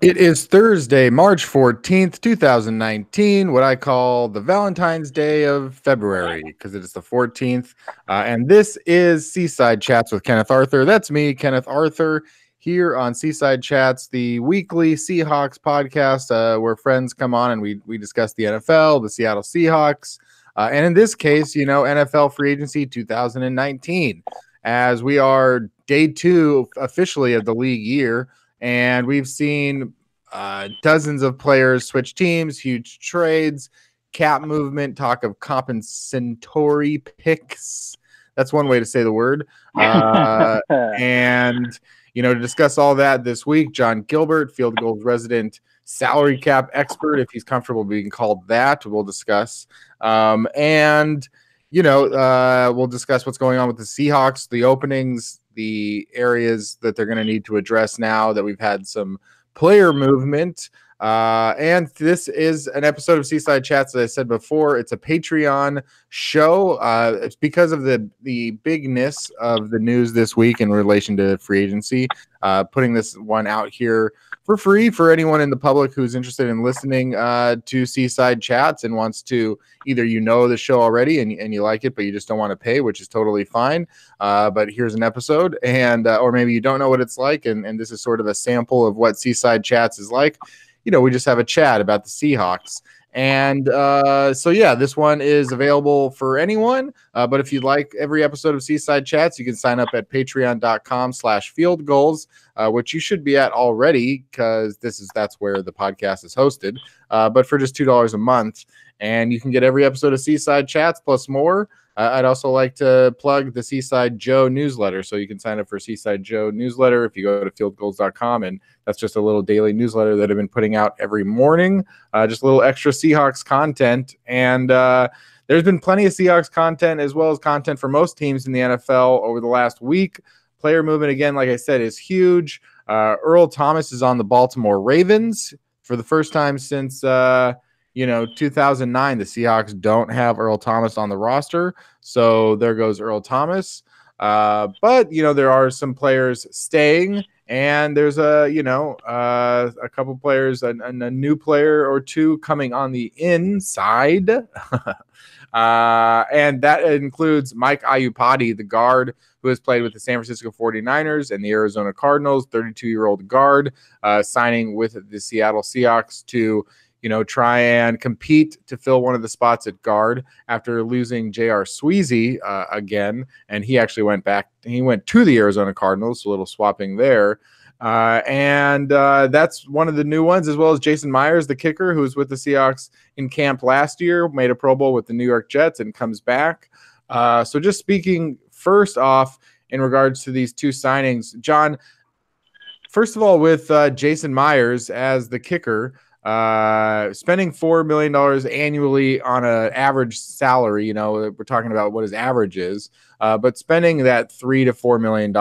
It is Thursday, March 14th, 2019, what I call the Valentine's Day of February, because it is the 14th. And this is Seaside Chats with Kenneth Arthur. That's me, Kenneth Arthur, here on Seaside Chats, the weekly Seahawks podcast where friends come on and we discuss the NFL, the Seattle Seahawks, and in this case, NFL free agency 2019, as we are day two officially of the league year. And we've seen dozens of players switch teams, huge trades, cap movement, talk of compensatory picks. That's one way to say the word. And, to discuss all that this week, John Gilbert, Field Goals resident salary cap expert, if he's comfortable being called that, we'll discuss. And we'll discuss what's going on with the Seahawks, the openings, the areas that they're going to need to address now that we've had some player movement. And this is an episode of Seaside Chats. As I said before, it's a Patreon show. It's because of the bigness of the news this week in relation to free agency. Putting this one out here for free for anyone in the public who's interested in listening to Seaside Chats and wants to either the show already and you like it, but you just don't want to pay, which is totally fine. But here's an episode, and or maybe you don't know what it's like, and this is sort of a sample of what Seaside Chats is like. We just have a chat about the Seahawks. And this one is available for anyone. But if you'd like every episode of Seaside Chats, you can sign up at patreon.com/fieldgoals, which you should be at already because that's where the podcast is hosted. But for just $2 a month, and you can get every episode of Seaside Chats plus more. I'd also like to plug the Seaside Joe newsletter. So you can sign up for Seaside Joe newsletter if you go to fieldgoals.com. And that's just a little daily newsletter that I've been putting out every morning. Just a little extra Seahawks content. And there's been plenty of Seahawks content as well as content for most teams in the NFL over the last week. Player movement, again, like I said, is huge. Earl Thomas is on the Baltimore Ravens for the first time since 2009. The Seahawks don't have Earl Thomas on the roster, so there goes Earl Thomas. But there are some players staying, and there's a couple players, a new player or two coming on the inside. And that includes Mike Iupati, the guard who has played with the San Francisco 49ers and the Arizona Cardinals, 32-year-old guard, signing with the Seattle Seahawks to try and compete to fill one of the spots at guard after losing J.R. Sweezy again. And he actually went back. He went to the Arizona Cardinals, so a little swapping there. And that's one of the new ones, as well as Jason Myers, the kicker, who was with the Seahawks in camp last year, made a Pro Bowl with the New York Jets and comes back. So just speaking first off in regards to these two signings, John, first of all, with Jason Myers as the kicker, spending $4 million annually on an average salary, we're talking about what his average is, but spending that $3 to $4 million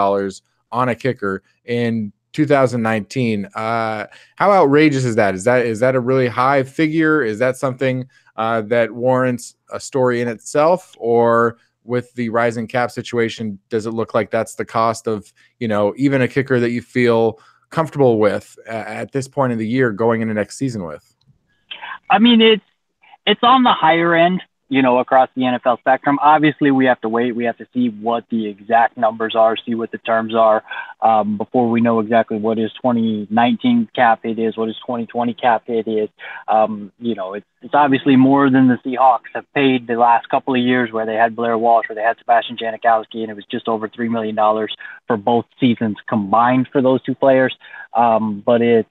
on a kicker in 2019, how outrageous is that? Is that a really high figure? Is that something that warrants a story in itself, or with the rising cap situation, does it look like that's the cost of even a kicker that you feel comfortable with at this point of the year going into next season with? I mean, it's on the higher end, across the NFL spectrum. Obviously, we have to wait. We have to see what the exact numbers are, see what the terms are before we know exactly what his 2019 cap hit is, what his 2020 cap hit is. It's obviously more than the Seahawks have paid the last couple of years, where they had Blair Walsh, where they had Sebastian Janikowski, and it was just over $3 million for both seasons combined for those two players. But it's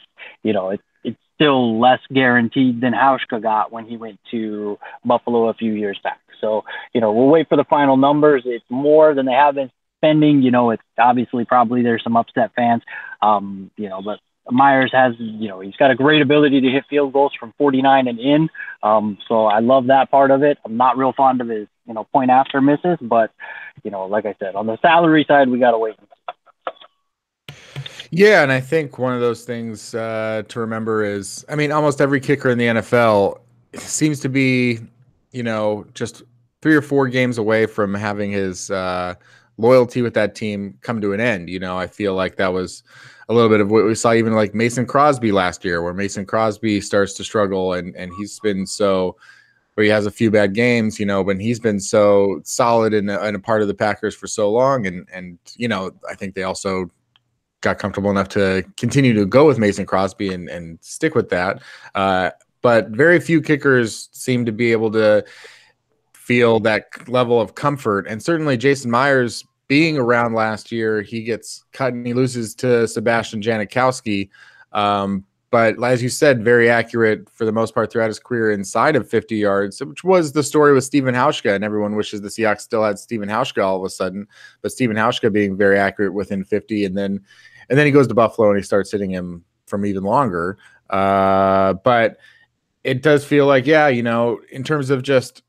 still less guaranteed than Hauschka got when he went to Buffalo a few years back. So, we'll wait for the final numbers. It's more than they have been spending. It's obviously probably there's some upset fans, but Myers has, he's got a great ability to hit field goals from 49 and in. So I love that part of it. I'm not real fond of his, point after misses, but, like I said, on the salary side, we got to wait. Yeah, and I think one of those things to remember is, almost every kicker in the NFL seems to be, just 3 or 4 games away from having his loyalty with that team come to an end. You know, I feel like that was a little bit of what we saw even like Mason Crosby last year, where Mason Crosby starts to struggle, and he's been so, where he has a few bad games, you know, but he's been so solid in a part of the Packers for so long. And, you know, I think they also got comfortable enough to continue to go with Mason Crosby and stick with that. But very few kickers seem to be able to feel that level of comfort. And certainly Jason Myers being around last year, he gets cut and he loses to Sebastian Janikowski. But as you said, very accurate for the most part throughout his career inside of 50 yards, which was the story with Stephen Hauschka, and everyone wishes the Seahawks still had Stephen Hauschka all of a sudden. But Stephen Hauschka being very accurate within 50, and then he goes to Buffalo and he starts hitting him from even longer. But it does feel like, yeah, you know, in terms of just,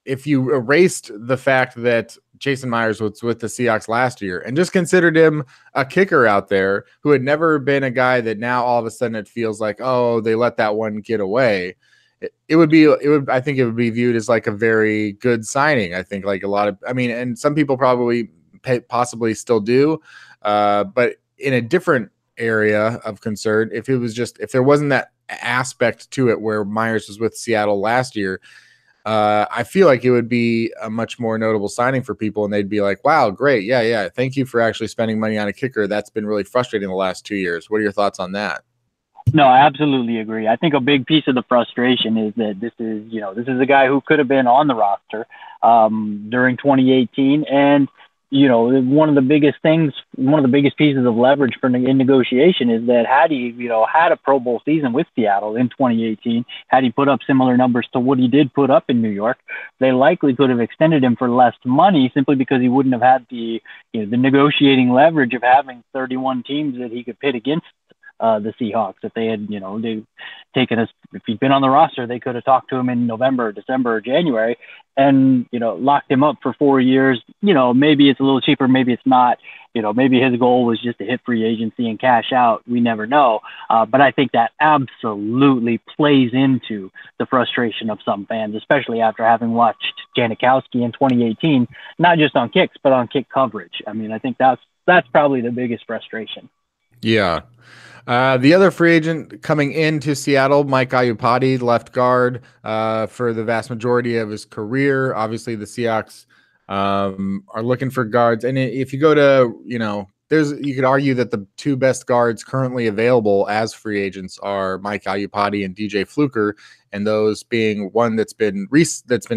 if you erased the fact that Jason Myers was with the Seahawks last year and just considered him a kicker out there who had never been a guy that now all of a sudden it feels like, oh, they let that one get away. I think it would be viewed as like a very good signing. I think like a lot of, I mean, and some people probably possibly still do, but in a different area of concern, if there wasn't that aspect to it where Myers was with Seattle last year, I feel like it would be a much more notable signing for people, and they'd be like, wow, great. Yeah. Thank you for actually spending money on a kicker. That's been really frustrating the last 2 years. What are your thoughts on that? No, I absolutely agree. I think a big piece of the frustration is that this is a guy who could have been on the roster during 2018. And, you know, one of the biggest pieces of leverage in negotiation is that had he, you know, had a Pro Bowl season with Seattle in 2018, had he put up similar numbers to what he did put up in New York, they likely could have extended him for less money simply because he wouldn't have had the negotiating leverage of having 31 teams that he could pit against the Seahawks. If they had, if he'd been on the roster, they could have talked to him in November, December, or January, and, you know, locked him up for 4 years. You know, maybe it's a little cheaper, maybe it's not. You know, maybe his goal was just to hit free agency and cash out. We never know. But I think that absolutely plays into the frustration of some fans, especially after having watched Janikowski in 2018, not just on kicks, but on kick coverage. I mean, I think that's probably the biggest frustration. Yeah. The other free agent coming into Seattle, Mike Iupati, left guard, for the vast majority of his career. Obviously, the Seahawks are looking for guards. And if you go to, you know, you could argue that the two best guards currently available as free agents are Mike Iupati and DJ Fluker, and those being one that's been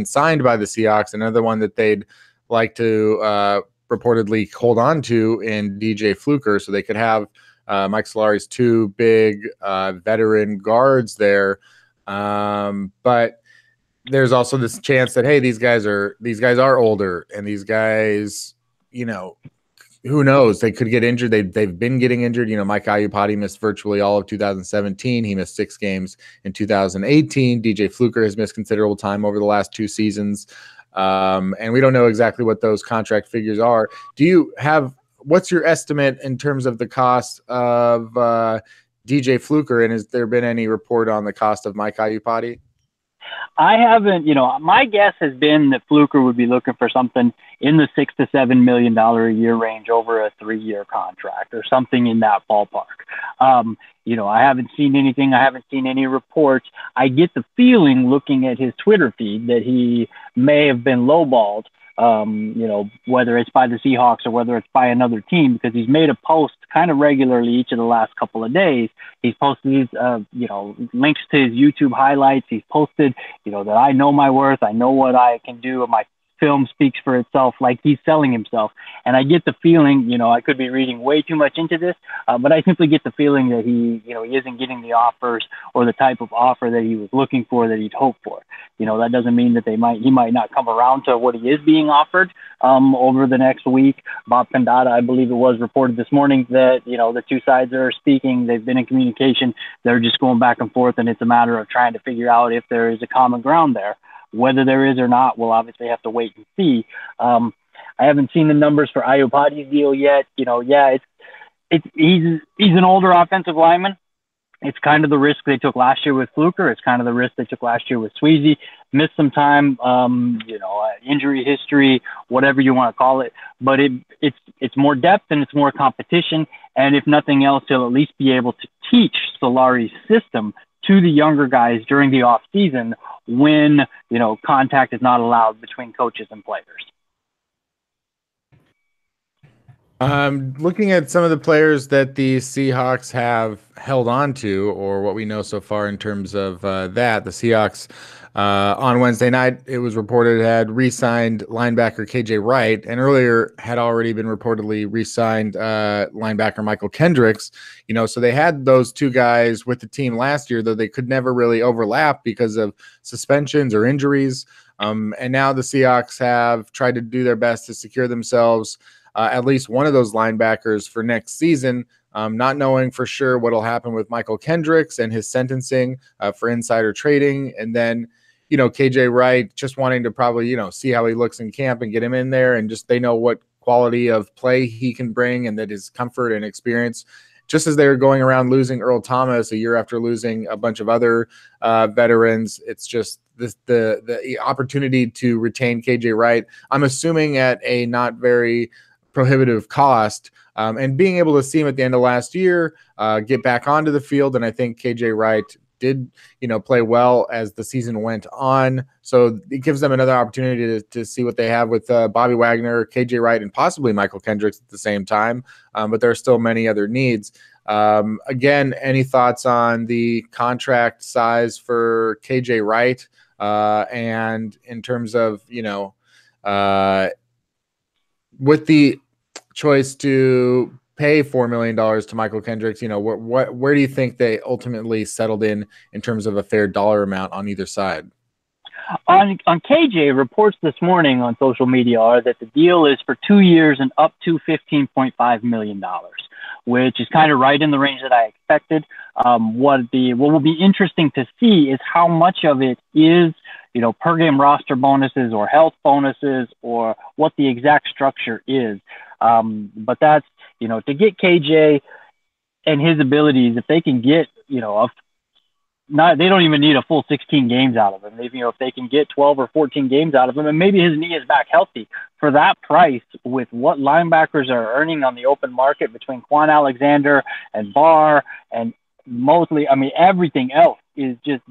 signed by the Seahawks, another one that they'd like to reportedly hold on to in DJ Fluker, so they could have Mike Solari's two big veteran guards there. But there's also this chance that, hey, these guys are older, and these guys, you know, who knows? They could get injured. They've been getting injured. You know, Mike Iupati missed virtually all of 2017. He missed 6 games in 2018. DJ Fluker has missed considerable time over the last 2 seasons. And we don't know exactly what those contract figures are. What's your estimate in terms of the cost of DJ Fluker, and has there been any report on the cost of Mike Iupati? I haven't, my guess has been that Fluker would be looking for something in the $6 to $7 million a year range over a 3-year contract or something in that ballpark. I haven't seen anything. I haven't seen any reports. I get the feeling, looking at his Twitter feed, that he may have been lowballed, whether it's by the Seahawks or whether it's by another team, because he's made a post kind of regularly each of the last couple of days. He's posted these, links to his YouTube highlights. He's posted, that I know my worth. I know what I can do. My film speaks for itself, like he's selling himself. And I get the feeling, I could be reading way too much into this, but I simply get the feeling that he isn't getting the offers or the type of offer that he was looking for, that he'd hoped for. That doesn't mean that he might not come around to what he is being offered over the next week. Bob Pandata, I believe it was, reported this morning that, the two sides are speaking. They've been in communication. They're just going back and forth, and it's a matter of trying to figure out if there is a common ground there. Whether there is or not, we'll obviously have to wait and see. I haven't seen the numbers for Iupati's deal yet. He's an older offensive lineman. It's kind of the risk they took last year with Fluker. It's kind of the risk they took last year with Sweezy. Missed some time, injury history, whatever you want to call it. But it's more depth and it's more competition. And if nothing else, he'll at least be able to teach Solari's system to the younger guys during the off season when, contact is not allowed between coaches and players. Looking at some of the players that the Seahawks have held on to, or what we know so far in terms of the Seahawks on Wednesday night, it was reported had re-signed linebacker KJ Wright, and earlier had already been reportedly re-signed linebacker Michael Kendricks. So they had those two guys with the team last year, though they could never really overlap because of suspensions or injuries. And now the Seahawks have tried to do their best to secure themselves at least one of those linebackers for next season, not knowing for sure what will happen with Michael Kendricks and his sentencing for insider trading. And then, KJ Wright just wanting to probably, see how he looks in camp and get him in there, and just they know what quality of play he can bring and that his comfort and experience. Just as they were going around losing Earl Thomas a year after losing a bunch of other veterans, it's just the opportunity to retain KJ Wright, I'm assuming at a not very prohibitive cost, and being able to see him at the end of last year get back onto the field. And I think KJ Wright did, play well as the season went on. So it gives them another opportunity to see what they have with Bobby Wagner, KJ Wright, and possibly Michael Kendricks at the same time. But there are still many other needs. Again, any thoughts on the contract size for KJ Wright? And in terms of, with the choice to pay $4 million to Michael Kendricks, where do you think they ultimately settled in terms of a fair dollar amount on either side? On KJ, reports this morning on social media are that the deal is for 2 years and up to $15.5 million, which is kind of right in the range that I expected. What will be interesting to see is how much of it is, per game roster bonuses or health bonuses, or what the exact structure is. But that's, to get KJ and his abilities, if they can get, they don't even need a full 16 games out of him. If they can get 12 or 14 games out of him, and maybe his knee is back healthy, for that price, with what linebackers are earning on the open market between Quan Alexander and Barr and Mosley, everything else is just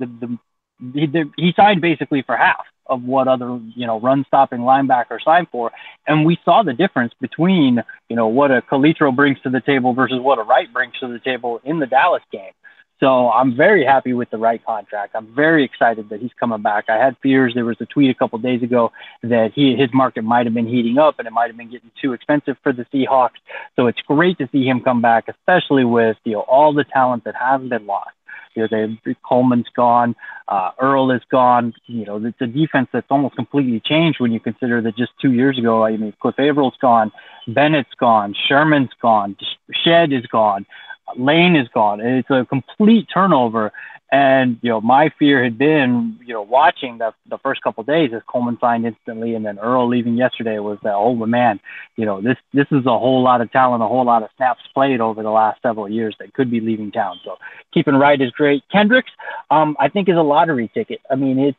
he signed basically for half of what other, run stopping linebackers signed for. And we saw the difference between, what a Calitro brings to the table versus what a Wright brings to the table in the Dallas game. So I'm very happy with the Wright contract. I'm very excited that he's coming back. I had fears. There was a tweet a couple of days ago that his market might have been heating up and it might have been getting too expensive for the Seahawks. So it's great to see him come back, especially with, all the talent that has been lost. Coleman's gone, Earl is gone. It's a defense that's almost completely changed when you consider that just 2 years ago, Cliff Avrill's gone, Bennett's gone, Sherman's gone, Shed is gone, Lane is gone. It's a complete turnover. And, my fear had been, watching the first couple of days as Coleman signed instantly and then Earl leaving yesterday was that, oh, man, this is a whole lot of talent, a whole lot of snaps played over the last several years that could be leaving town. So keeping Wright is great. Kendricks, I think, is a lottery ticket. It's,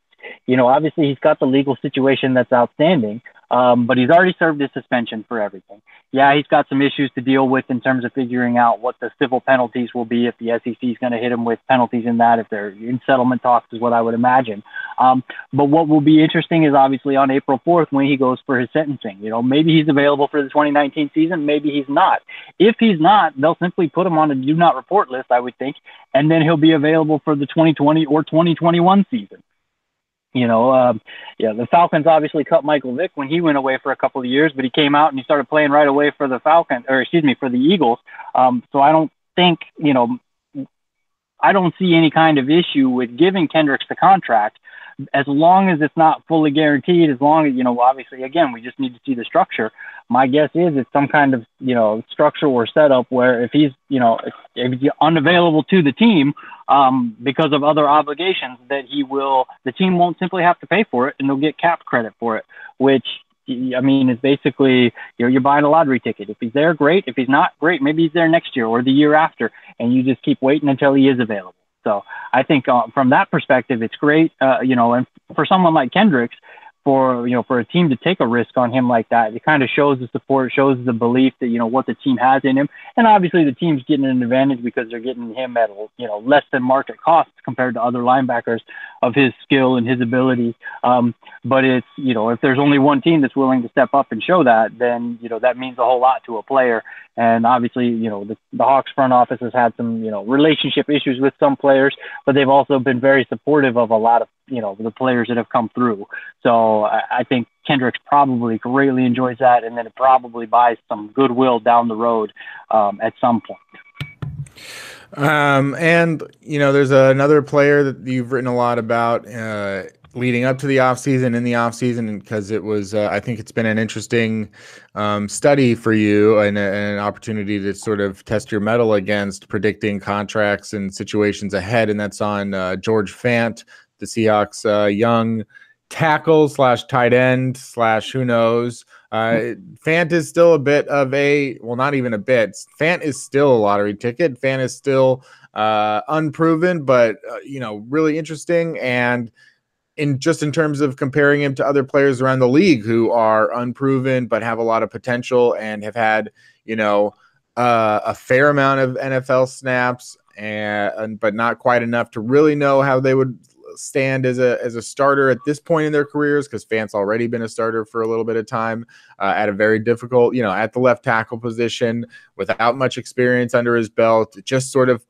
obviously he's got the legal situation that's outstanding, but he's already served his suspension for everything. Yeah, he's got some issues to deal with in terms of figuring out what the civil penalties will be if the SEC is going to hit him with penalties in that, if they're in settlement talks, is what I would imagine. But what will be interesting is obviously on April 4th when he goes for his sentencing. Maybe he's available for the 2019 season, maybe he's not. If he's not, they'll simply put him on a do not report list, I would think, and then he'll be available for the 2020 or 2021 season. The Falcons obviously cut Michael Vick when he went away for a couple of years, but he came out and he started playing right away for the for the Eagles. So I don't think, I don't see any kind of issue with giving Kendricks the contract as long as it's not fully guaranteed, as long as, obviously, again, we just need to see the structure. My guess is it's some kind of, structure or setup where if he's, if he's unavailable to the team because of other obligations, that the team won't simply have to pay for it and they'll get cap credit for it, which, I mean, it's basically you're buying a lottery ticket. If he's there, great. If he's not, great. Maybe he's there next year or the year after, and you just keep waiting until he is available. So I think from that perspective, it's great. And for someone like Kendricks, for a team to take a risk on him like that, it kind of shows the support, shows the belief that, what the team has in him. And obviously the team's getting an advantage because they're getting him at, less than market cost compared to other linebackers of his skill and his abilities. But it's, if there's only one team that's willing to step up and show that, then, that means a whole lot to a player. And obviously, the Hawks front office has had some, relationship issues with some players, but they've also been very supportive of a lot of, the players that have come through. So I think Kendricks probably greatly enjoys that, and then it probably buys some goodwill down the road at some point. And, there's another player that you've written a lot about leading up to the offseason, in the offseason, because it was, I think it's been an interesting study for you and an opportunity to sort of test your mettle against predicting contracts and situations ahead. And that's on George Fant, the Seahawks young tackle / tight end / who knows. Fant is still a bit of not even a bit. Fant is still a lottery ticket. Fant is still unproven, but, really interesting. And in terms of comparing him to other players around the league who are unproven but have a lot of potential and have had, a fair amount of NFL snaps, but not quite enough to really know how they would stand as a starter at this point in their careers, because Fant's already been a starter for a little bit of time at a very difficult, at the left tackle position without much experience under his belt, just sort of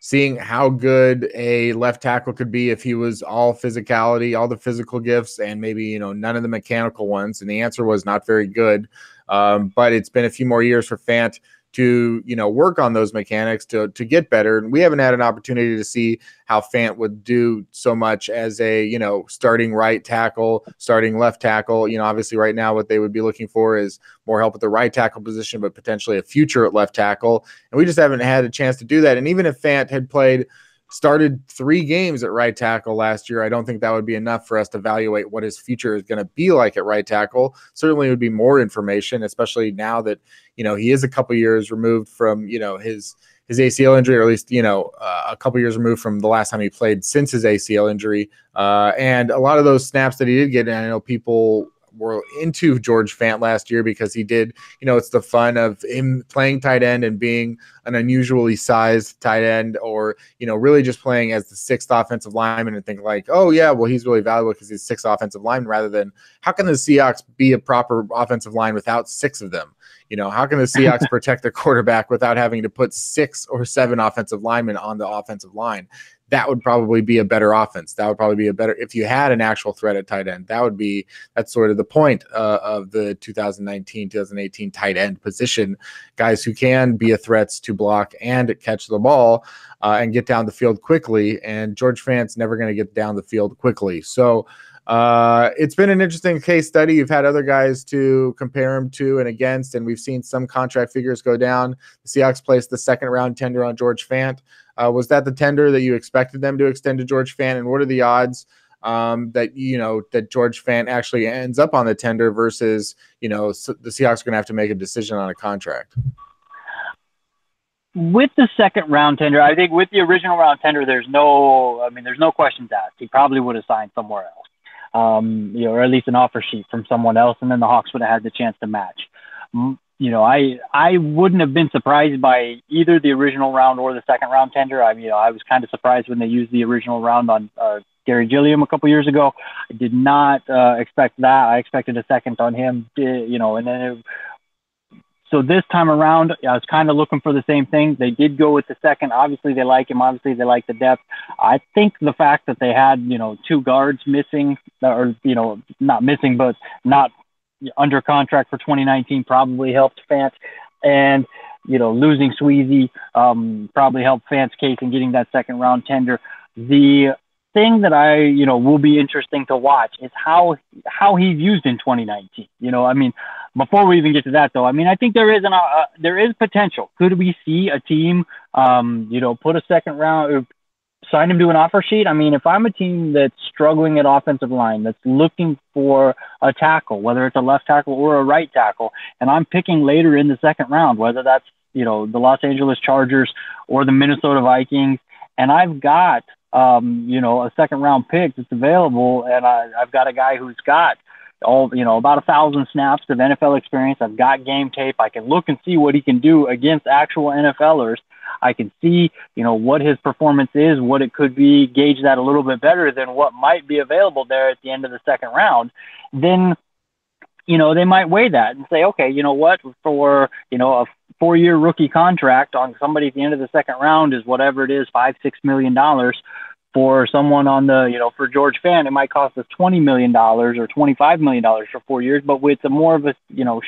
seeing how good a left tackle could be if he was all physicality, all the physical gifts, and maybe, none of the mechanical ones. And the answer was not very good. But it's been a few more years for Fant to, work on those mechanics to get better. And we haven't had an opportunity to see how Fant would do so much as a, starting right tackle, starting left tackle. Obviously right now what they would be looking for is more help at the right tackle position, but potentially a future at left tackle. And we just haven't had a chance to do that. And even if Fant had started 3 games at right tackle last year, I don't think that would be enough for us to evaluate what his future is going to be like at right tackle. Certainly would be more information, especially now that, he is a couple years removed from, his ACL injury, or at least, a couple years removed from the last time he played since his ACL injury. And a lot of those snaps that he did get, and I know people were into George Fant last year because he did, it's the fun of him playing tight end and being an unusually sized tight end, or, really just playing as the 6th offensive lineman and think like, oh yeah, well, he's really valuable because he's 6th offensive lineman, rather than how can the Seahawks be a proper offensive line without 6 of them? How can the Seahawks protect their quarterback without having to put 6 or 7 offensive linemen on the offensive line? That would probably be a better offense. That would probably be if you had an actual threat at tight end. That's sort of the point of the 2019, 2018 tight end position. Guys who can be a threat to block and catch the ball and get down the field quickly. And George Fant's never going to get down the field quickly. So it's been an interesting case study. You've had other guys to compare him to and against, and we've seen some contract figures go down. The Seahawks placed the 2nd round tender on George Fant. Was that the tender that you expected them to extend to George Fant? And what are the odds that George Fant actually ends up on the tender versus, the Seahawks are going to have to make a decision on a contract? With the 2nd round tender, I think with the original round tender, there's no questions asked. He probably would have signed somewhere else. Or at least an offer sheet from someone else, and then the Hawks would have had the chance to match. I wouldn't have been surprised by either the original round or the 2nd round tender. I was kind of surprised when they used the original round on Gary Gilliam a couple years ago. I did not expect that. I expected a 2nd on him, and then so this time around, I was kind of looking for the same thing. They did go with the 2nd. Obviously, they like him. Obviously, they like the depth. I think the fact that they had, 2 guards missing, or, not missing, but not under contract for 2019 probably helped Fant. And, losing Sweezy probably helped Fant's case in getting that 2nd round tender. The thing that will be interesting to watch is how he's used in 2019. Before we even get to that, though, I think there is potential. Could we see a team, put a 2nd round, sign him to an offer sheet. I mean, if I'm a team that's struggling at offensive line, that's looking for a tackle, whether it's a left tackle or a right tackle, and I'm picking later in the second round, whether that's, the Los Angeles Chargers or the Minnesota Vikings, and I've got, a second round pick that's available, and I've got a guy who's got about 1,000 snaps of NFL experience. I've got game tape. I can look and see what he can do against actual NFLers. I can see, what his performance is, what it could be, gauge that a little bit better than what might be available there at the end of the second round. Then, they might weigh that and say, okay, what, for, a 4-year rookie contract on somebody at the end of the second round is whatever it is, $5-6 million. For someone on the, for George Fant, it might cost us $20 million or $25 million for 4 years, but with a more of a,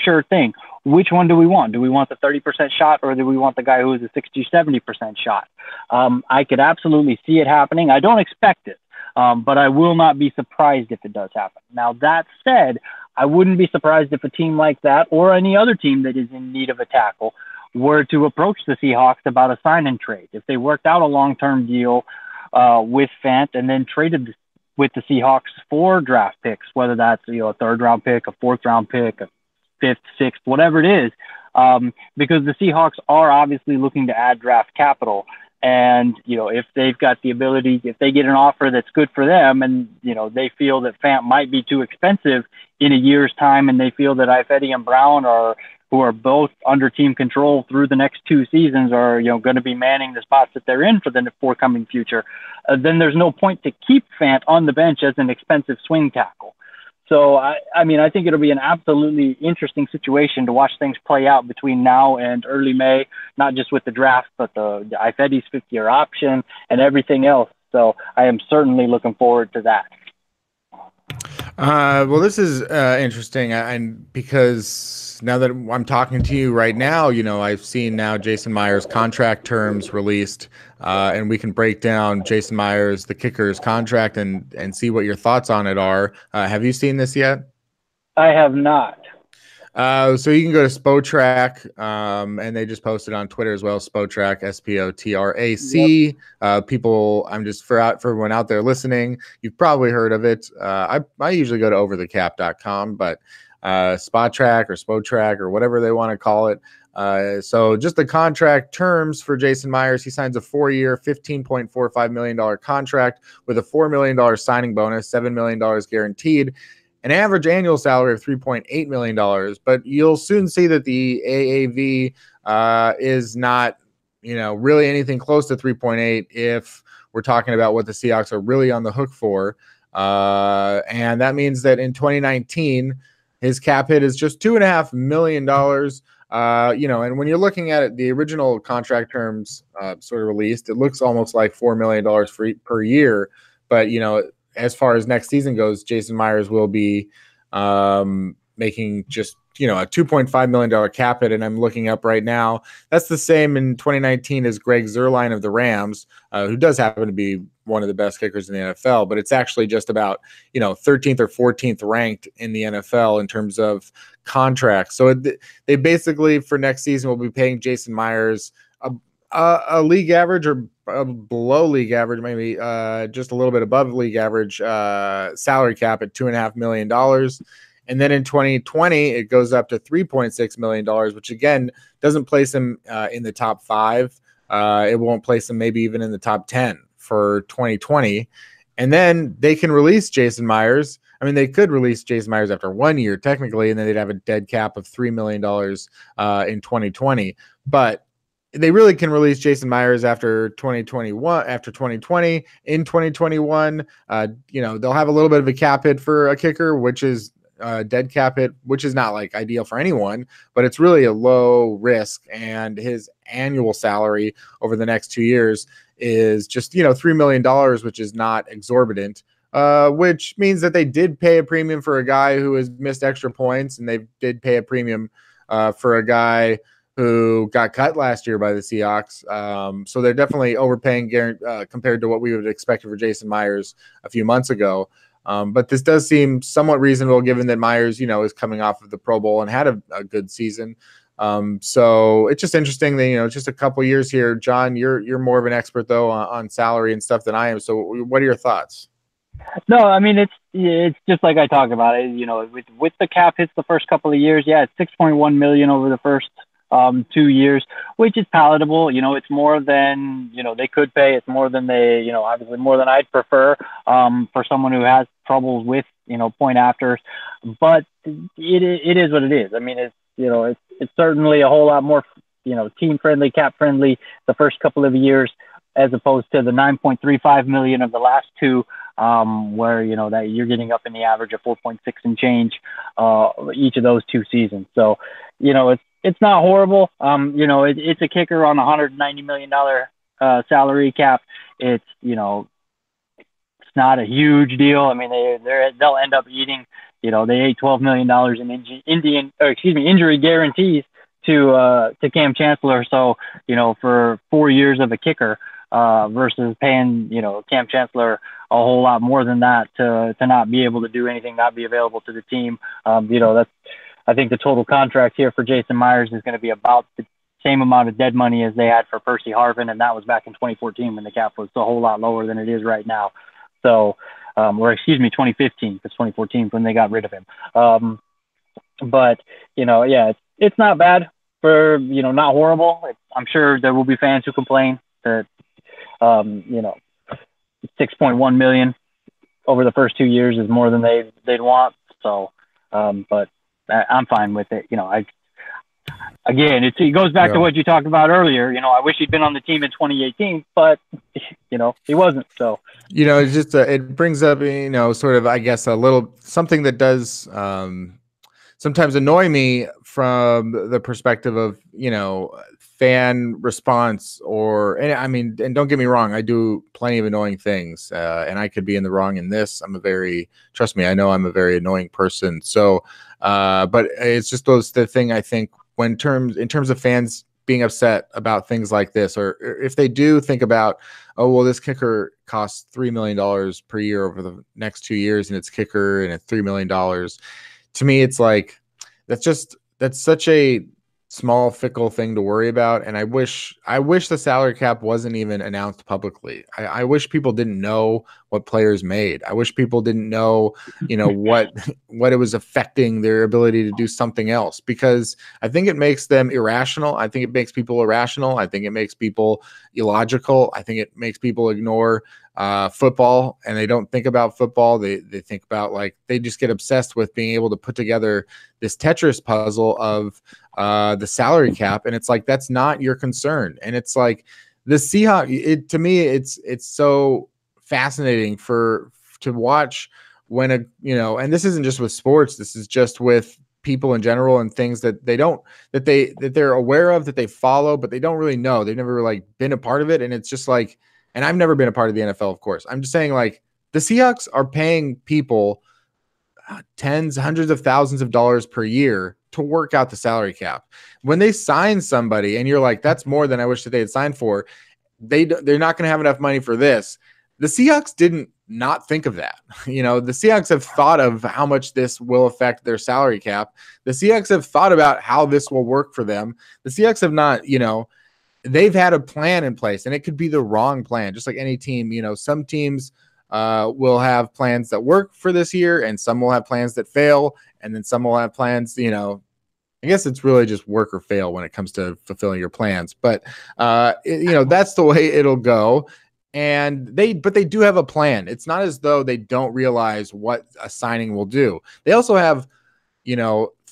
sure thing. Which one do we want? Do we want the 30% shot, or do we want the guy who is a 60-70% shot? I could absolutely see it happening. I don't expect it, but I will not be surprised if it does happen. Now, that said, I wouldn't be surprised if a team like that, or any other team that is in need of a tackle, were to approach the Seahawks about a sign and trade. If they worked out a long-term deal with Fant and then traded with the Seahawks for draft picks, whether that's, a third-round pick, a fourth-round pick, a fifth, sixth, whatever it is, because the Seahawks are obviously looking to add draft capital. And, if they've got the ability, if they get an offer that's good for them and, they feel that Fant might be too expensive in a year's time, and they feel that Ifedi and Brown who are both under team control through the next 2 seasons are, going to be manning the spots that they're in for the forthcoming future, then there's no point to keep Fant on the bench as an expensive swing tackle. So, I think it'll be an absolutely interesting situation to watch things play out between now and early May, not just with the draft, but the Ifedi's 5th-year option and everything else. So I am certainly looking forward to that. Well, this is interesting, and because now that I'm talking to you right now, I've seen now Jason Myers' contract terms released, and we can break down Jason Myers, the kicker's contract, and see what your thoughts on it are. Have you seen this yet? I have not. So you can go to Spotrac, and they just posted on Twitter as well. Spotrac, SPOTRAC. Yep. People, I'm just for everyone out there listening, you've probably heard of it. I usually go to overthecap.com, but Spotrac or Spotrac or whatever they want to call it. So just the contract terms for Jason Myers. He signs a 4-year, $15.45 million contract with a $4 million signing bonus, $7 million guaranteed. An average annual salary of $3.8 million, but you'll soon see that the AAV is not, really anything close to 3.8 if we're talking about what the Seahawks are really on the hook for. And that means that in 2019, his cap hit is just $2.5 million. And when you're looking at it, the original contract terms sort of released, it looks almost like $4 million per year. But, as far as next season goes, Jason Myers will be making just, a $2.5 million cap hit. And I'm looking up right now. That's the same in 2019 as Greg Zuerlein of the Rams, who does happen to be one of the best kickers in the NFL. But it's actually just about, 13th or 14th ranked in the NFL in terms of contracts. So they basically for next season will be paying Jason Myers a league average or below league average, maybe just a little bit above league average salary cap at $2.5 million. And then in 2020, it goes up to $3.6 million, which again doesn't place him in the top 5. It won't place him maybe even in the top 10 for 2020. And then they can release Jason Myers. They could release Jason Myers after 1 year technically, and then they'd have a dead cap of $3 million in 2020. But they really can release Jason Myers after 2021, after 2020. In 2021, they'll have a little bit of a cap hit for a kicker, which is dead cap hit, which is not like ideal for anyone, but it's really a low risk. And his annual salary over the next 2 years is just, $3 million, which is not exorbitant, which means that they did pay a premium for a guy who has missed extra points. And they did pay a premium for a guy who got cut last year by the Seahawks. So they're definitely overpaying compared to what we would expect for Jason Myers a few months ago. But this does seem somewhat reasonable given that Myers, is coming off of the Pro Bowl and had a good season. So it's just interesting that, it's just a couple years here. John, you're more of an expert though on salary and stuff than I am. So what are your thoughts? No, I mean it's just like I talked about it. With the cap hits the first couple of years, yeah, it's 6.1 million over the first 2 years, which is palatable. It's more than they could pay. It's more than they obviously more than I'd prefer for someone who has troubles with point afters. But it is what it is. I mean, it's certainly a whole lot more team friendly, cap friendly the first couple of years as opposed to the 9.35 million of the last two, where that you're getting up in the average of 4.6 and change each of those 2 seasons. So it's not horrible. It's a kicker on a $190 million salary cap. It's it's not a huge deal. I mean, they'll end up eating. They ate $12 million in injury guarantees to Cam Chancellor. So for 4 years of a kicker versus paying Cam Chancellor a whole lot more than that to not be able to do anything, not be available to the team. That's, I think the total contract here for Jason Myers is going to be about the same amount of dead money as they had for Percy Harvin, and that was back in 2014 when the cap was a whole lot lower than it is right now. So, 2015, because 2014 when they got rid of him. But yeah, it's not bad for not horrible. I'm sure there will be fans who complain that 6.1 million over the first 2 years is more than they'd want. So, but I'm fine with it. Again, it goes back to what you talked about earlier. I wish he'd been on the team in 2018, but he wasn't. So it's just it brings up sort of, I guess, a little something that does sometimes annoy me from the perspective of fan response, and don't get me wrong, I do plenty of annoying things, and I could be in the wrong in this. Trust me, I know I'm a very annoying person. So, but it's just the thing I think in terms of fans being upset about things like this, or if they do think about, oh, well, this kicker costs $3 million per year over the next 2 years, and it's kicker and it's $3 million. To me, it's like, that's such a small, fickle thing to worry about. And I wish the salary cap wasn't even announced publicly. I wish people didn't know what players made. I wish people didn't know, what it was affecting their ability to do something else, because I think it makes them irrational. I think it makes people irrational. I think it makes people illogical. I think it makes people ignore football, and they don't think about football. They think about, like, they just get obsessed with being able to put together this Tetris puzzle of the salary cap, and it's like, that's not your concern. And it's like the Seahawks, to me, it's so fascinating to watch when and this isn't just with sports, this is just with people in general and things that they're aware of, that they follow, but they don't really know. They've never like been a part of it. And it's just like, and I've never been a part of the NFL, of course. I'm just saying, like, the Seahawks are paying people tens, hundreds of thousands of dollars per year to work out the salary cap. When they sign somebody and you're like, that's more than I wish that they had signed for, they're not going to have enough money for this. The Seahawks didn't not think of that. The Seahawks have thought of how much this will affect their salary cap. The Seahawks have thought about how this will work for them. The Seahawks have not, they've had a plan in place, and it could be the wrong plan. Just like any team, some teams will have plans that work for this year, and some will have plans that fail, and then some will have plans, I guess it's really just work or fail when it comes to fulfilling your plans. But, that's the way it'll go. And they do have a plan. It's not as though they don't realize what a signing will do. They also have,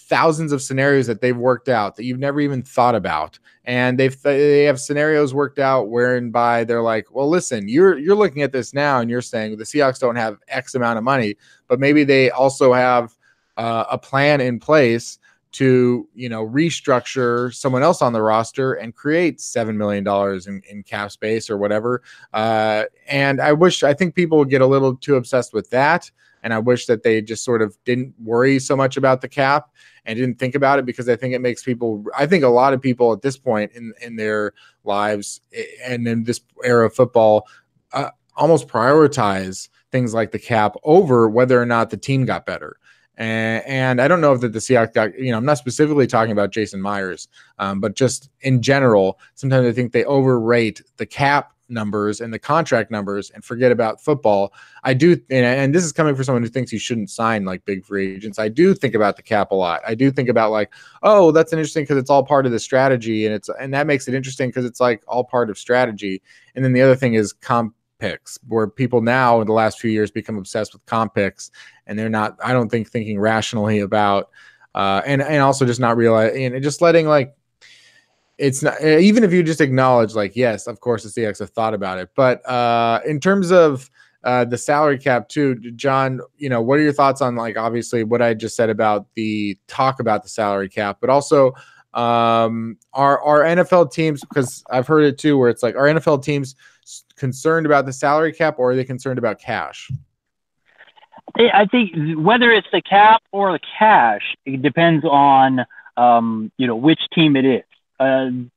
thousands of scenarios that they've worked out that you've never even thought about. And they have scenarios worked out whereby they're like, well, listen, you're looking at this now and you're saying the Seahawks don't have X amount of money, but maybe they also have a plan in place to, restructure someone else on the roster and create $7 million in cap space or whatever. And I think people would get a little too obsessed with that. And I wish that they just sort of didn't worry so much about the cap and didn't think about it, because I think a lot of people at this point in their lives and in this era of football almost prioritize things like the cap over whether or not the team got better. And I don't know if that the Seahawks got, I'm not specifically talking about Jason Myers, but just in general, sometimes I think they overrate the cap numbers and the contract numbers and forget about football. I do, and this is coming from someone who thinks you shouldn't sign like big free agents. I do think about the cap a lot. I do think about like, oh, that's interesting because it's all part of the strategy, and that makes it interesting because it's like all part of strategy. And then the other thing is comp picks, where people now in the last few years become obsessed with comp picks, and they're not, I don't think, thinking rationally about and also just not realizing and just letting like, it's not, even if you just acknowledge like, yes, of course the Seahawks have thought about it, but in terms of the salary cap too, John, what are your thoughts on like obviously what I just said about the talk about the salary cap, but also our NFL teams, because I've heard it too, where it's like, are NFL teams concerned about the salary cap or are they concerned about cash? I think whether it's the cap or the cash, it depends on which team it is.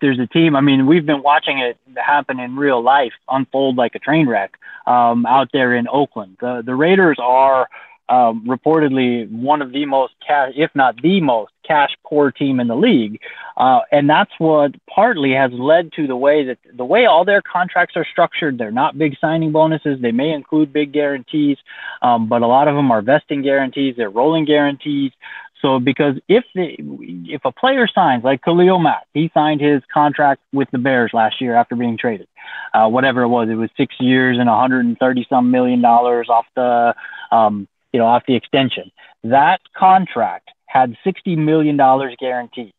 There's a team, I mean, we've been watching it happen in real life, unfold like a train wreck out there in Oakland. The Raiders are reportedly one of the most cash, if not the most cash poor team in the league. And that's what partly has led to the way all their contracts are structured. They're not big signing bonuses. They may include big guarantees, but a lot of them are vesting guarantees. They're rolling guarantees. So because if a player signs, like Khalil Mack, he signed his contract with the Bears last year after being traded, whatever it was 6 years and $130-some million off the extension. That contract had $60 million guaranteed,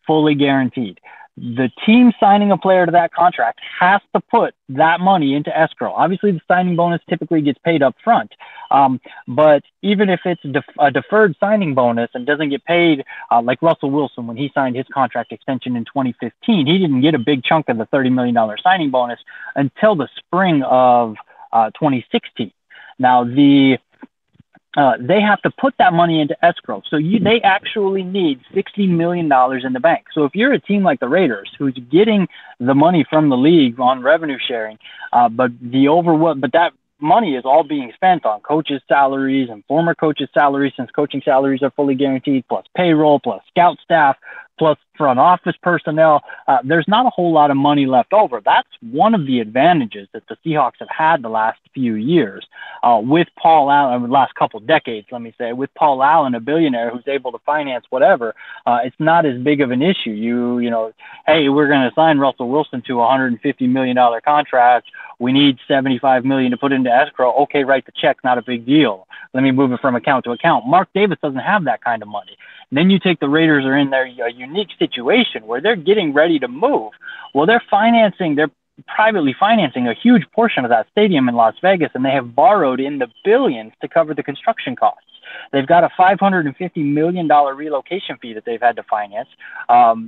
fully guaranteed. The team signing a player to that contract has to put that money into escrow. Obviously, the signing bonus typically gets paid up front. But even if it's a deferred signing bonus and doesn't get paid, like Russell Wilson, when he signed his contract extension in 2015, he didn't get a big chunk of the $30 million signing bonus until the spring of 2016. Now, they have to put that money into escrow. So they actually need $60 million in the bank. So if you're a team like the Raiders, who's getting the money from the league on revenue sharing, but that money is all being spent on coaches' salaries and former coaches' salaries, since coaching salaries are fully guaranteed, plus payroll, plus scout staff, plus front office personnel, there's not a whole lot of money left over. That's one of the advantages that the Seahawks have had the last few years with Paul Allen, the last couple of decades, let me say, with Paul Allen, a billionaire who's able to finance whatever. It's not as big of an issue. Hey, we're going to sign Russell Wilson to a $150 million contract. We need $75 million to put into escrow. Okay, write the check, not a big deal. Let me move it from account to account. Mark Davis doesn't have that kind of money. And then you take the Raiders are in their unique situation where they're getting ready to move. Well, they're privately financing a huge portion of that stadium in Las Vegas, and they have borrowed in the billions to cover the construction costs. They've got a $550 million relocation fee that they've had to finance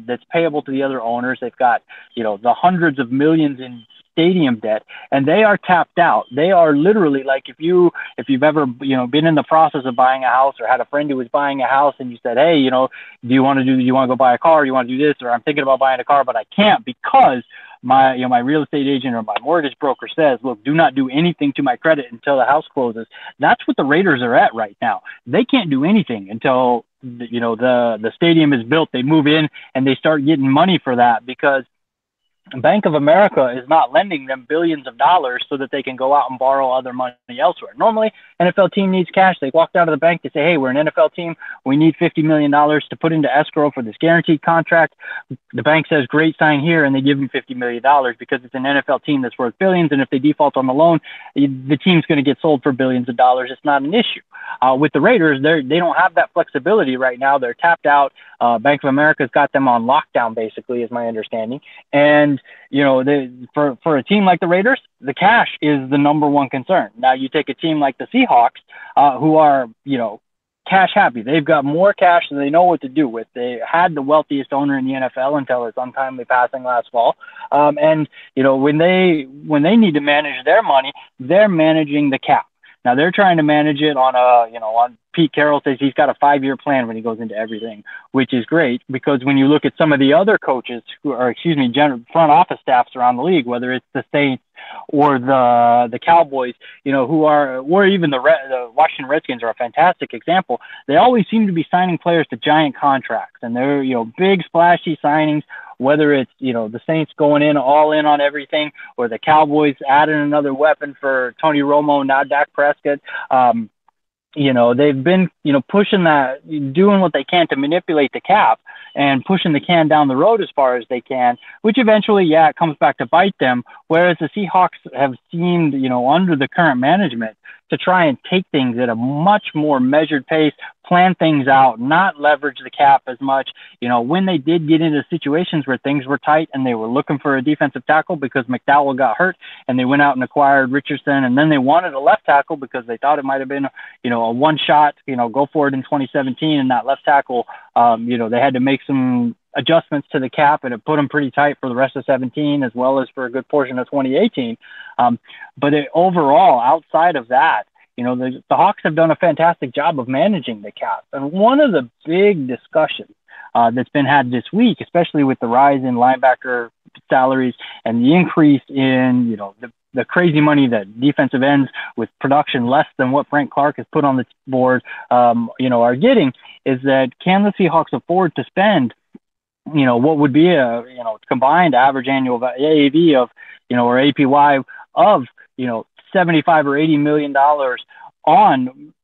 that's payable to the other owners. They've got, the hundreds of millions in stadium debt, and they are tapped out. They are literally like, if you've ever been in the process of buying a house or had a friend who was buying a house and you said, hey, do you want to go buy a car, you want to do this, or I'm thinking about buying a car but I can't because my real estate agent or my mortgage broker says, look, do not do anything to my credit until the house closes. That's what the Raiders are at right now. They can't do anything until the stadium is built. They move in and they start getting money for that, because Bank of America is not lending them billions of dollars so that they can go out and borrow other money elsewhere. Normally, NFL team needs cash. They walk down to the bank. They say, hey, we're an NFL team. We need $50 million to put into escrow for this guaranteed contract. The bank says, great, sign here, and they give them $50 million because it's an NFL team that's worth billions, and if they default on the loan, the team's going to get sold for billions of dollars. It's not an issue. With the Raiders, they don't have that flexibility right now. They're tapped out. Bank of America's got them on lockdown, basically, is my understanding. And for a team like the Raiders, the cash is the number one concern. Now, you take a team like the Seahawks, who are, cash happy. They've got more cash than they know what to do with. They had the wealthiest owner in the NFL until his untimely passing last fall. And when they need to manage their money, they're managing the cap. Now they're trying to manage it on on Pete Carroll says he's got a 5-year plan when he goes into everything, which is great because when you look at some of the other coaches general front office staffs around the league, whether it's the Saints or the Cowboys, or even the Washington Redskins are a fantastic example. They always seem to be signing players to giant contracts, and they're big splashy signings. Whether it's the Saints going all in on everything, or the Cowboys adding another weapon for Tony Romo, now Dak Prescott. They've been, pushing that, doing what they can to manipulate the cap and pushing the can down the road as far as they can, which eventually, it comes back to bite them. Whereas the Seahawks have seemed, under the current management, to try and take things at a much more measured pace, plan things out, not leverage the cap as much. When they did get into situations where things were tight and they were looking for a defensive tackle because McDowell got hurt and they went out and acquired Richardson, and then they wanted a left tackle because they thought it might have been, a one shot, go for it in 2017, and that left tackle, they had to make some adjustments to the cap, and it put them pretty tight for the rest of 17 as well as for a good portion of 2018. But overall, outside of that, the Hawks have done a fantastic job of managing the cap. And one of the big discussions that's been had this week, especially with the rise in linebacker salaries and the increase in, the crazy money that defensive ends with production less than what Frank Clark has put on the board, are getting, is that can the Seahawks afford to spend what would be a, combined average annual AAV of, or APY of, 75 or 80 million dollars on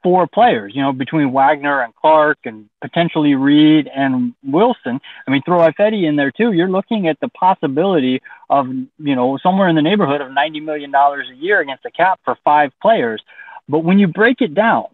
4 players, between Wagner and Clark and potentially Reed and Wilson. I mean, throw Ifedi in there too. You're looking at the possibility of, somewhere in the neighborhood of $90 million a year against the cap for 5 players. But when you break it down,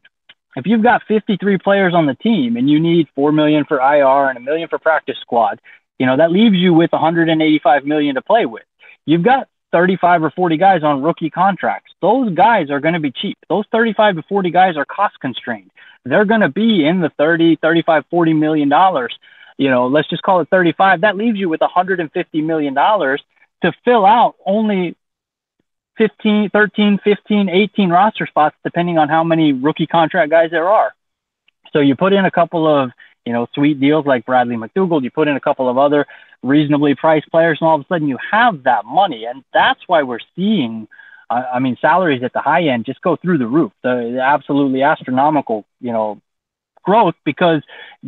if you've got 53 players on the team and you need $4 million for IR and $1 million for practice squad, that leaves you with $185 million to play with. You've got 35 or 40 guys on rookie contracts. Those guys are going to be cheap. Those 35 to 40 guys are cost constrained. They're going to be in the 30, 35, $40 million. Let's just call it 35. That leaves you with $150 million to fill out only 15, 13, 15, 18 roster spots, depending on how many rookie contract guys there are. So you put in a couple of, sweet deals like Bradley McDougald, you put in a couple of other reasonably priced players, and all of a sudden you have that money. And that's why we're seeing, salaries at the high end just go through the roof, the absolutely astronomical, growth, because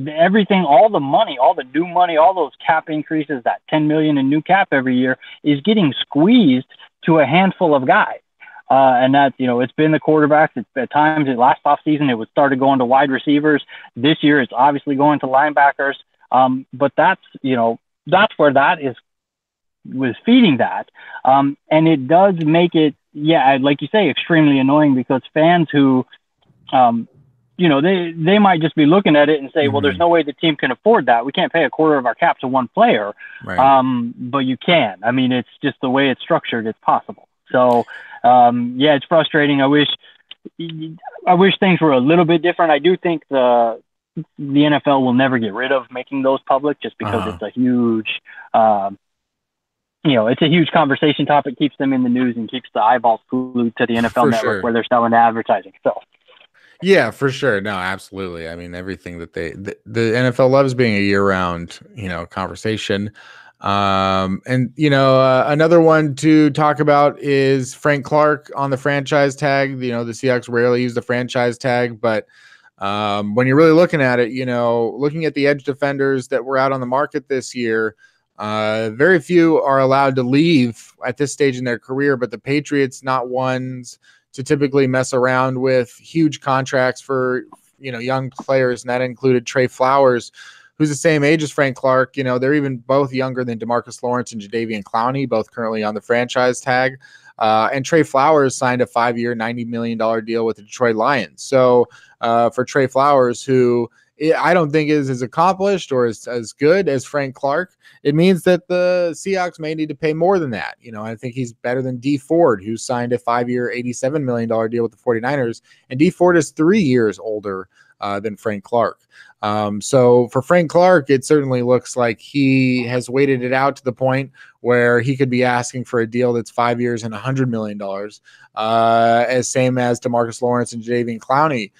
everything, all the money, all the new money, all those cap increases, that 10 million in new cap every year is getting squeezed to a handful of guys. And that, it's been the quarterbacks. At times, last offseason, it was started going to wide receivers. This year, it's obviously going to linebackers. But that's where that was feeding that. And it does make it, like you say, extremely annoying, because fans who, they might just be looking at it and say, well, there's no way the team can afford that. We can't pay a quarter of our cap to one player. Right. But you can. It's just the way it's structured, it's possible. So, it's frustrating. I wish things were a little bit different. I do think the NFL will never get rid of making those public, just because it's a huge, it's a huge conversation topic, keeps them in the news and keeps the eyeballs glued to the NFL network where they're selling advertising. So. Yeah, for sure. No, absolutely. Everything that the NFL loves being a year-round, conversation. Another one to talk about is Frank Clark on the franchise tag. The Seahawks rarely use the franchise tag, but when you're really looking at it, looking at the edge defenders that were out on the market this year, very few are allowed to leave at this stage in their career, but the Patriots, not ones to typically mess around with huge contracts for, young players. And that included Trey Flowers, who's the same age as Frank Clark. They're even both younger than DeMarcus Lawrence and Jadeveon Clowney, both currently on the franchise tag. And Trey Flowers signed a 5-year, $90 million deal with the Detroit Lions. So for Trey Flowers, who I don't think is as accomplished or as good as Frank Clark, it means that the Seahawks may need to pay more than that. I think he's better than Dee Ford, who signed a 5-year, $87 million deal with the 49ers. And Dee Ford is 3 years older than Frank Clark. So for Frank Clark, it certainly looks like he has waited it out to the point where he could be asking for a deal that's 5 years and $100 million, as same as DeMarcus Lawrence and Jadeveon Clowney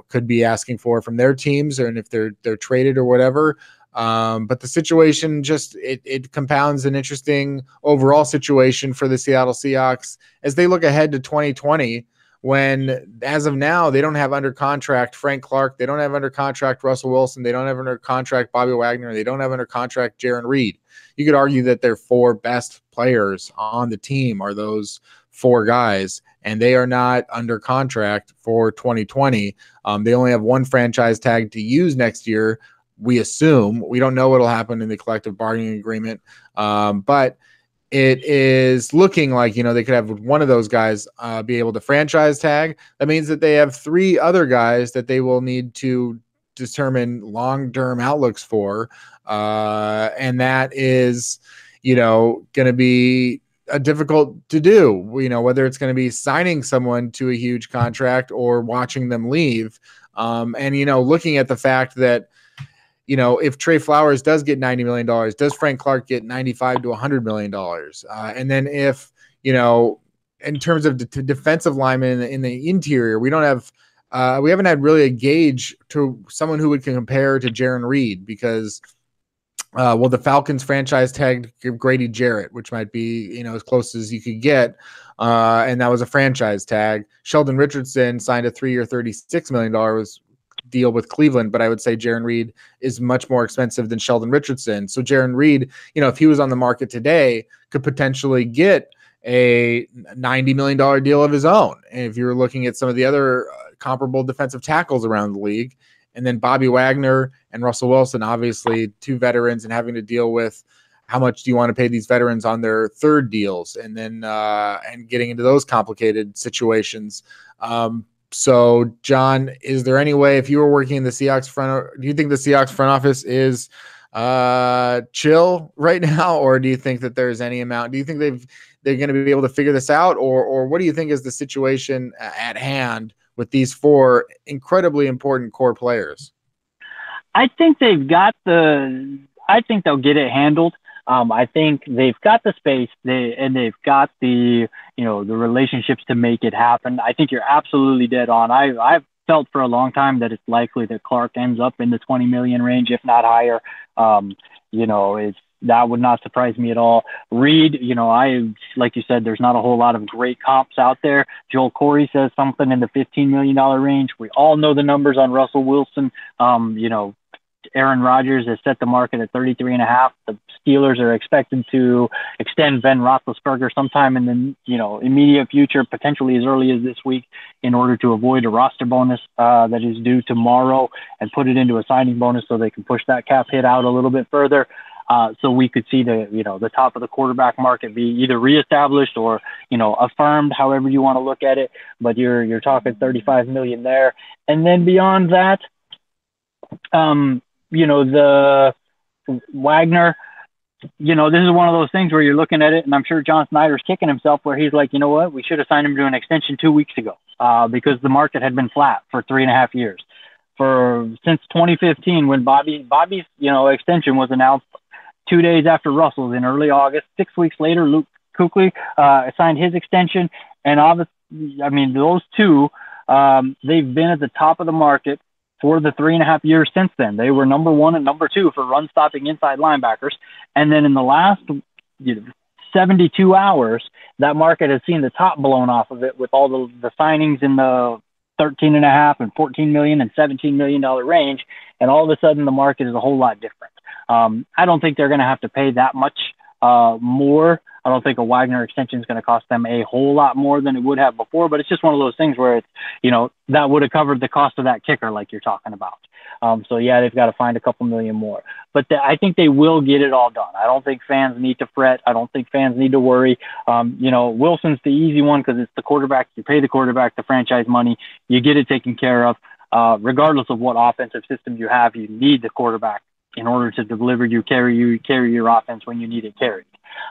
could be asking for from their teams, and if they're traded or whatever. But the situation just it compounds an interesting overall situation for the Seattle Seahawks as they look ahead to 2020, when as of now they don't have under contract Frank Clark, they don't have under contract Russell Wilson, they don't have under contract Bobby Wagner, they don't have under contract Jarran Reed. You could argue that their four best players on the team are those four guys, and they are not under contract for 2020. They only have one franchise tag to use next year. We assume. We don't know what will happen in the collective bargaining agreement, but it is looking like, they could have one of those guys be able to franchise tag. That means that they have three other guys that they will need to determine long-term outlooks for, and that is, going to be difficult to do. Whether it's going to be signing someone to a huge contract or watching them leave, and looking at the fact that, if Trey Flowers does get $90 million, does Frank Clark get $95 to $100 million? And then if, in terms of defensive linemen in the interior, we haven't had really a gauge to someone who would compare to Jarran Reed, because, the Falcons franchise tagged Grady Jarrett, which might be, as close as you could get. And that was a franchise tag. Sheldon Richardson signed a 3-year, $36 million deal with Cleveland, but I would say Jarran Reed is much more expensive than Sheldon Richardson. So Jarran Reed, if he was on the market today, could potentially get a $90 million deal of his own. And if you're looking at some of the other comparable defensive tackles around the league, and then Bobby Wagner and Russell Wilson, obviously two veterans, and having to deal with how much do you want to pay these veterans on their third deals, and then and getting into those complicated situations. So, John, is there any way, if you were working in the Seahawks do you think the Seahawks front office is chill right now, or do you think that there's any amount? Do you think they're going to be able to figure this out, or what do you think is the situation at hand with these four incredibly important core players? I think they'll get it handled. I think they've got the space, they've got the relationships to make it happen. I think you're absolutely dead on. I've felt for a long time that it's likely that Clark ends up in the 20 million range, if not higher. That would not surprise me at all. Reed, like you said, there's not a whole lot of great comps out there. Joel Corey says something in the $15 million range. We all know the numbers on Russell Wilson. Aaron Rodgers has set the market at 33.5. The Steelers are expected to extend Ben Roethlisberger sometime in the immediate future, potentially as early as this week, in order to avoid a roster bonus that is due tomorrow, and put it into a signing bonus so they can push that cap hit out a little bit further. So we could see the top of the quarterback market be either reestablished or affirmed, however you want to look at it. But you're talking 35 million there, and then beyond that, the Wagner, this is one of those things where you're looking at it, and I'm sure John Snyder's kicking himself, where he's like, you know what, we should have signed him to an extension 2 weeks ago, because the market had been flat for 3.5 years. Since 2015, when Bobby's extension was announced 2 days after Russell's in early August. 6 weeks later, Luke Kuechly signed his extension, and those two, they've been at the top of the market for the 3.5 years since then. They were number one and number two for run-stopping inside linebackers. And then in the last 72 hours, that market has seen the top blown off of it, with all the signings in the 13.5 and 14 million and $17 million range. And all of a sudden, the market is a whole lot different. I don't think they're going to have to pay that much more. I don't think a Wagner extension is going to cost them a whole lot more than it would have before, but it's just one of those things where it's, that would have covered the cost of that kicker, like you're talking about. So yeah, they've got to find a couple million more, but I think they will get it all done. I don't think fans need to fret. I don't think fans need to worry. Wilson's the easy one because it's the quarterback. You pay the quarterback the franchise money, you get it taken care of. Regardless of what offensive system you have, you need the quarterback in order to deliver carry your offense when you need it carried.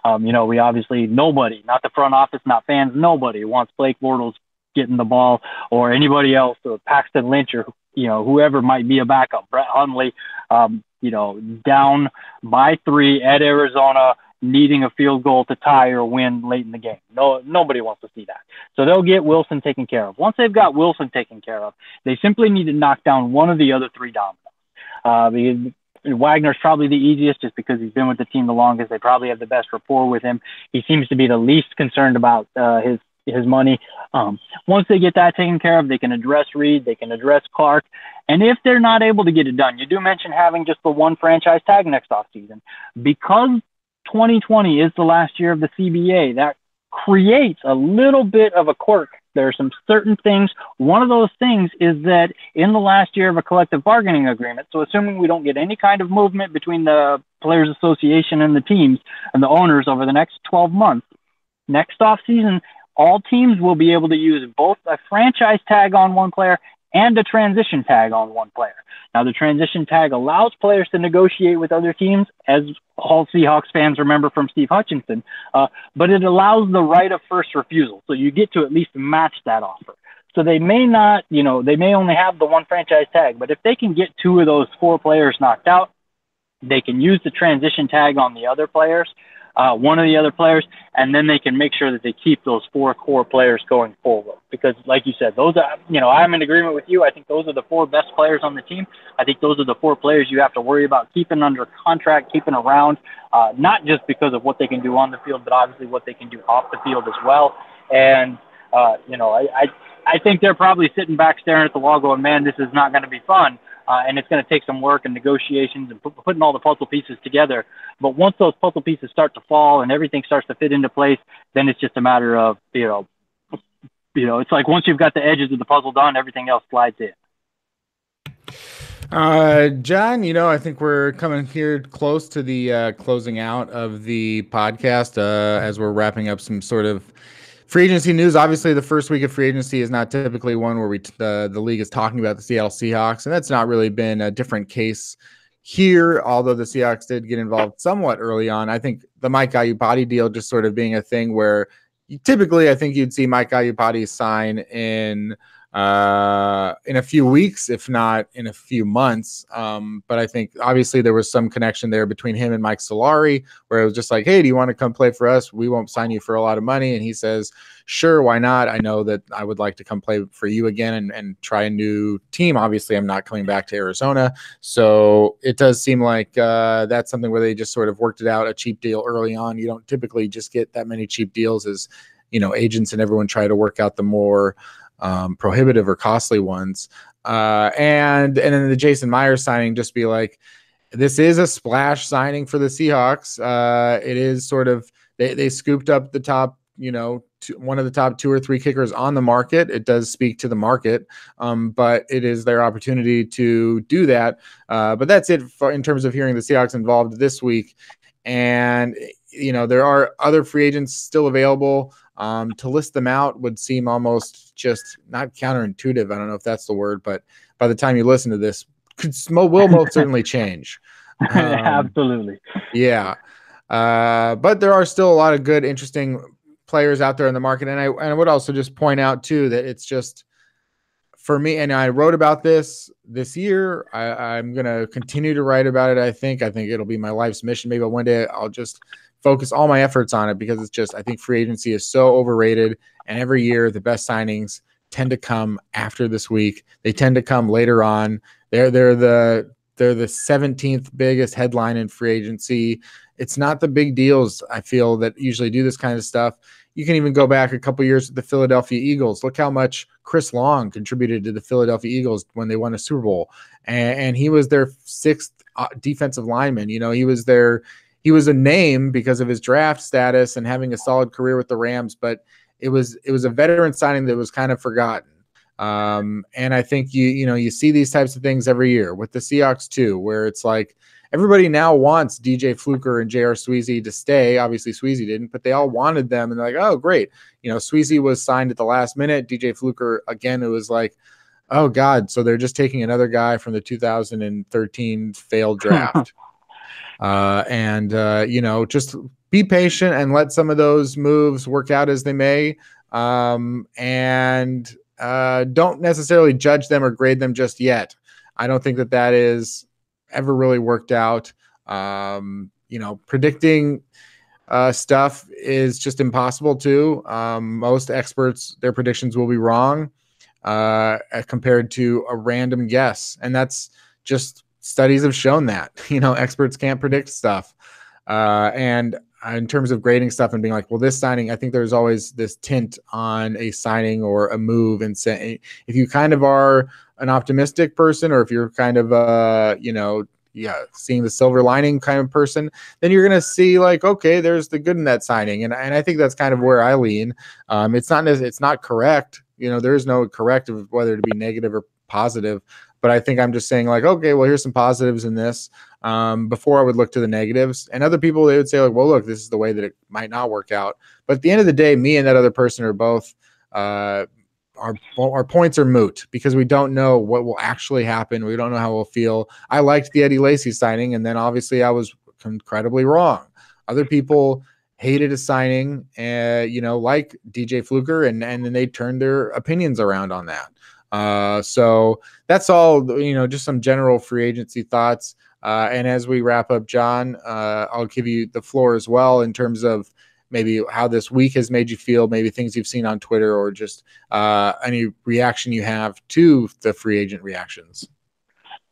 We obviously, nobody, not the front office, not fans, nobody wants Blake Bortles getting the ball, or anybody else, or Paxton Lynch, or whoever might be a backup, Brett Hundley, down by 3 at Arizona, needing a field goal to tie or win late in the game. No, nobody wants to see that. So they'll get Wilson taken care of. Once they've got Wilson taken care of, they simply need to knock down one of the other 3 dominoes. Wagner's probably the easiest just because he's been with the team the longest. They probably have the best rapport with him. He seems to be the least concerned about his money. Once they get that taken care of, they can address Reed, they can address Clark. And if they're not able to get it done, you do mention having just the one franchise tag next offseason. Because 2020 is the last year of the CBA, that creates a little bit of a quirk. There are some certain things. One of those things is that in the last year of a collective bargaining agreement, so assuming we don't get any kind of movement between the Players Association and the teams and the owners over the next 12 months, next offseason, all teams will be able to use both a franchise tag on one player and a transition tag on one player. Now, the transition tag allows players to negotiate with other teams, as all Seahawks fans remember from Steve Hutchinson, but it allows the right of first refusal. So you get to at least match that offer. So they may not, they may only have the one franchise tag, but if they can get 2 of those 4 players knocked out, they can use the transition tag on the other players, one of the other players, and then they can make sure that they keep those 4 core players going forward. Because like you said, those are, I'm in agreement with you. I think those are the 4 best players on the team. I think those are the 4 players you have to worry about keeping under contract, keeping around, not just because of what they can do on the field, but obviously what they can do off the field as well. And, I think they're probably sitting back staring at the wall going, man, this is not going to be fun. And it's going to take some work and negotiations and putting all the puzzle pieces together. But once those puzzle pieces start to fall and everything starts to fit into place, then it's just a matter of, it's like once you've got the edges of the puzzle done, everything else slides in. John, I think we're coming here close to the closing out of the podcast as we're wrapping up some sort of free agency news. Obviously, the first week of free agency is not typically one where the league is talking about the Seattle Seahawks, and that's not really been a different case here, although the Seahawks did get involved somewhat early on. I think the Mike Iupati deal just sort of being a thing where typically I think you'd see Mike Iupati sign in a few weeks, if not in a few months. But I think obviously there was some connection there between him and Mike Solari, where it was just like, hey, do you want to come play for us? We won't sign you for a lot of money. And he says, sure, why not? I know that I would like to come play for you again and try a new team. Obviously, I'm not coming back to Arizona. So it does seem like that's something where they just sort of worked it out, a cheap deal early on. You don't typically just get that many cheap deals as, agents and everyone try to work out the more prohibitive or costly ones. And then the Jason Myers signing, just be like, this is a splash signing for the Seahawks. It is sort of, they scooped up the top, one of the top 2 or 3 kickers on the market. It does speak to the market, but it is their opportunity to do that. But that's it in terms of hearing the Seahawks involved this week. And, there are other free agents still available. To list them out would seem almost just not counterintuitive. I don't know if that's the word, but by the time you listen to this, will most certainly change. Absolutely. Yeah. But there are still a lot of good, interesting players out there in the market. And I would also just point out too, that it's just for me, and I wrote about this year. I'm going to continue to write about it. I think it'll be my life's mission. Maybe one day I'll just focus all my efforts on it, because it's just, I think free agency is so overrated. And every year the best signings tend to come after this week. They tend to come later on. They're the 17th biggest headline in free agency. It's not the big deals, I feel, that usually do this kind of stuff. You can even go back a couple years with the Philadelphia Eagles. Look how much Chris Long contributed to the Philadelphia Eagles when they won a Super Bowl. And he was their 6th defensive lineman. He was a name because of his draft status and having a solid career with the Rams, but it was a veteran signing that was kind of forgotten. And I think you see these types of things every year with the Seahawks too, where it's like everybody now wants DJ Fluker and J.R. Sweezy to stay. Obviously Sweezy didn't, but they all wanted them, and they're like, oh great. Sweezy was signed at the last minute. DJ Fluker, again, it was like, oh God, so they're just taking another guy from the 2013 failed draft. Just be patient and let some of those moves work out as they may. And don't necessarily judge them or grade them just yet. I don't think that is ever really worked out. Predicting stuff is just impossible too. Most experts, their predictions will be wrong compared to a random guess. And that's just studies have shown that, experts can't predict stuff. And in terms of grading stuff and being like, well, this signing, I think there's always this tint on a signing or a move. And say, if you kind of are an optimistic person, or if you're kind of, seeing the silver lining kind of person, then you're going to see like, okay, there's the good in that signing. And I think that's kind of where I lean. It's not correct. There's no correct of whether to be negative or positive, but I think I'm just saying like, okay, well, here's some positives in this. Before I would look to the negatives, and other people, they would say like, well, look, this is the way that it might not work out. But at the end of the day, me and that other person are both, our points are moot because we don't know what will actually happen. We don't know how we'll feel. I liked the Eddie Lacy signing, and then obviously I was incredibly wrong. Other people hated a signing, like DJ Fluker, and then they turned their opinions around on that. So that's all, just some general free agency thoughts. And as we wrap up, John, I'll give you the floor as well in terms of maybe how this week has made you feel, maybe things you've seen on Twitter, or just any reaction you have to the free agent reactions.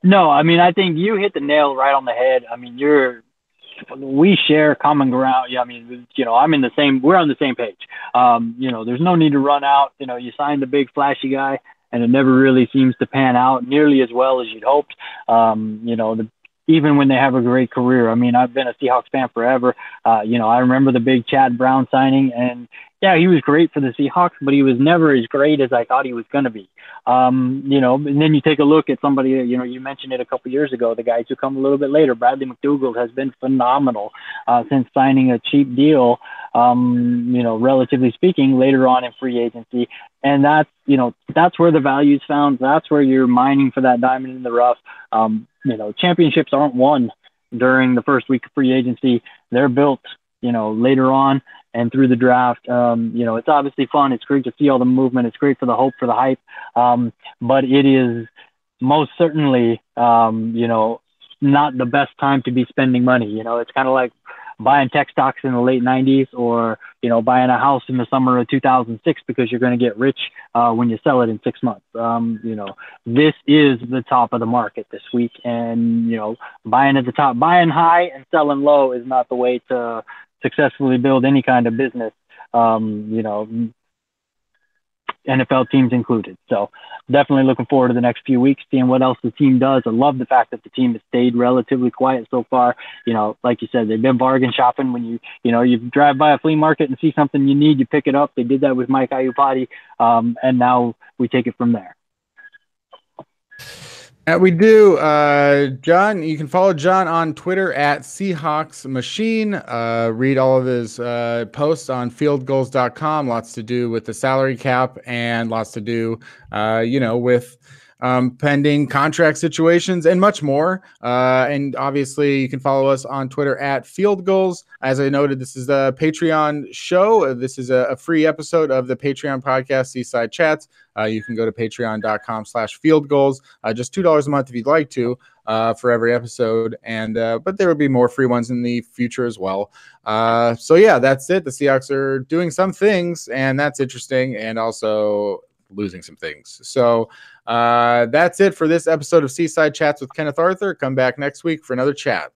No, I mean, I think you hit the nail right on the head. I mean, we share common ground. Yeah, I mean, we're on the same page. There's no need to run out. You signed the big flashy guy, and it never really seems to pan out nearly as well as you'd hoped. Even when they have a great career. I mean, I've been a Seahawks fan forever. I remember the big Chad Brown signing, and yeah, he was great for the Seahawks, but he was never as great as I thought he was going to be. And then you take a look at somebody, you mentioned it a couple years ago, the guys who come a little bit later. Bradley McDougald has been phenomenal since signing a cheap deal, relatively speaking, later on in free agency. And that's where the value is found. That's where you're mining for that diamond in the rough. Championships aren't won during the first week of free agency. They're built, later on and through the draft. It's obviously fun. It's great to see all the movement. It's great for the hope, for the hype. But it is most certainly, not the best time to be spending money. It's kind of like buying tech stocks in the late 90s, or, buying a house in the summer of 2006 because you're going to get rich when you sell it in 6 months. This is the top of the market this week, and, buying at the top, buying high and selling low is not the way to successfully build any kind of business, NFL teams included. So definitely looking forward to the next few weeks, seeing what else the team does. I love the fact that the team has stayed relatively quiet so far. Like you said, they've been bargain shopping. When you drive by a flea market and see something you need, you pick it up. They did that with Mike Iupati, and now we take it from there. We do. John, you can follow John on Twitter at Seahawks Machine. Read all of his posts on fieldgoals.com. Lots to do with the salary cap, and lots to do, with pending contract situations and much more. And obviously, you can follow us on Twitter at Field Goals. As I noted, this is a Patreon show. This is a free episode of the Patreon podcast, Seaside Chats. You can go to patreon.com/Field Goals. Just $2 a month if you'd like to, for every episode. And but there will be more free ones in the future as well. So yeah, that's it. The Seahawks are doing some things, and that's interesting, and also losing some things. So that's it for this episode of Seaside Chats with Kenneth Arthur. Come back next week for another chat.